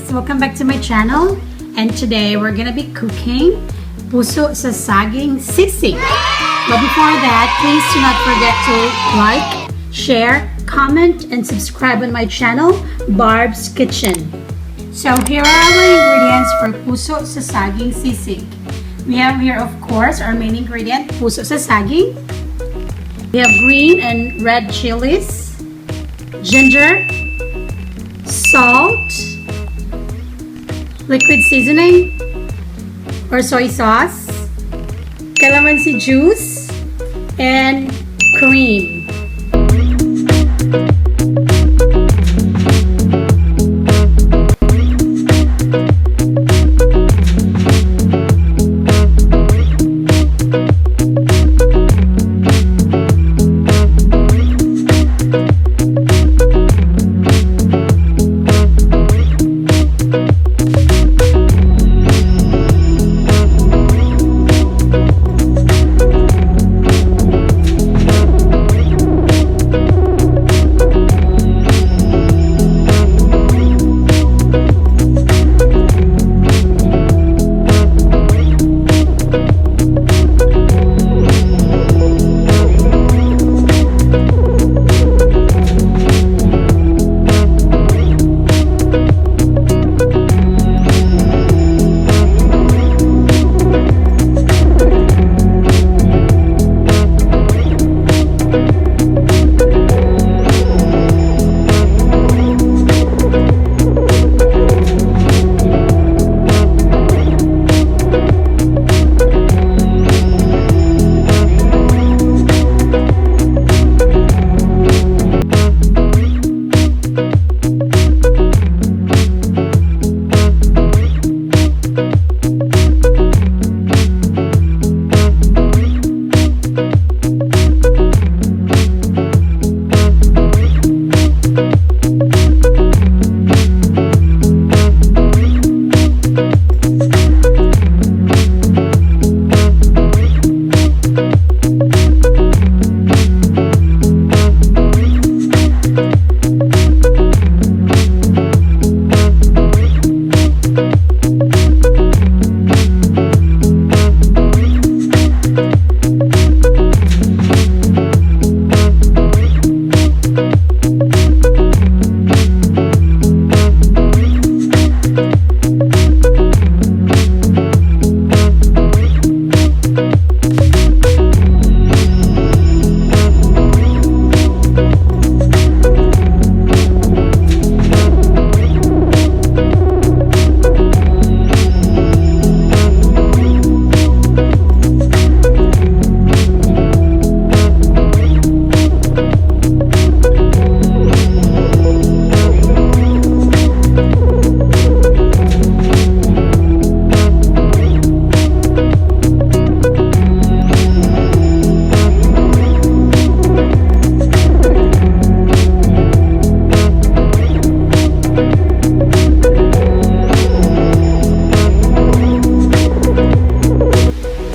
guys, welcome back to my channel, and today we're gonna be cooking puso sa saging sisig. But before that, please do not forget to like, share, comment, and subscribe on my channel, Barbz Kitchen. So here are our ingredients for puso sa saging sisig. We have here, of course, our main ingredient, puso sa saging. We have green and red chilies, ginger, salt, liquid seasoning or soy sauce, calamansi juice, and cream.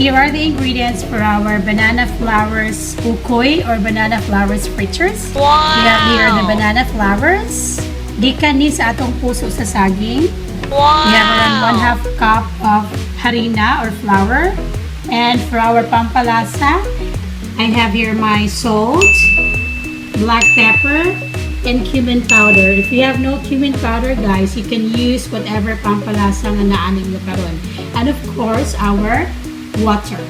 Here are the ingredients for our banana flowers Okoy or banana flowers fritters. Wow! We have here the banana flowers. Gikan ni sa atong puso sa saging. Wow! We have around 1/2 cup of harina or flour. And for our pampalasa, I have here my salt, black pepper, and cumin powder. If you have no cumin powder, guys, you can use whatever pampalasa nga naaning nyo karon. And of course, our water.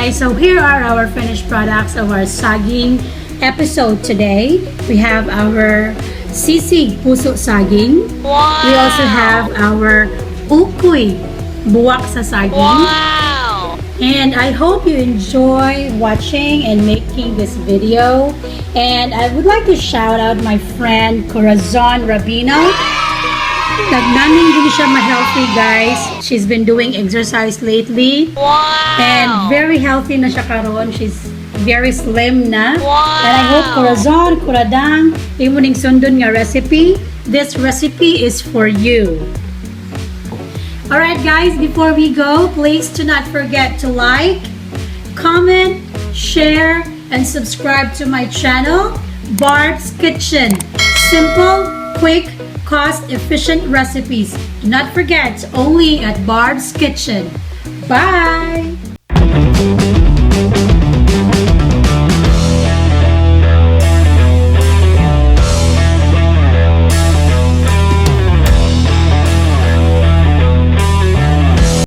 guys, so here are our finished products of our saging episode today. We have our Sisig Puso saging. Wow! We also have our Okoy Buwak sa saging. Wow! And I hope you enjoy watching and making this video. And I would like to shout out my friend Corazon Rabino. Nagnaning din siya ma-healthy, guys. She's been doing exercise lately. Wow! And very healthy na siya karon. She's very slim na. Wow! And I hope Corazon, Kuradang, imo ning sundon nga recipe. This recipe is for you. Alright guys, before we go, please do not forget to like, comment, share, and subscribe to my channel, Barbz Kitchen. Simple, quick, cost-efficient recipes. Do not forget, only at Barbz Kitchen. Bye!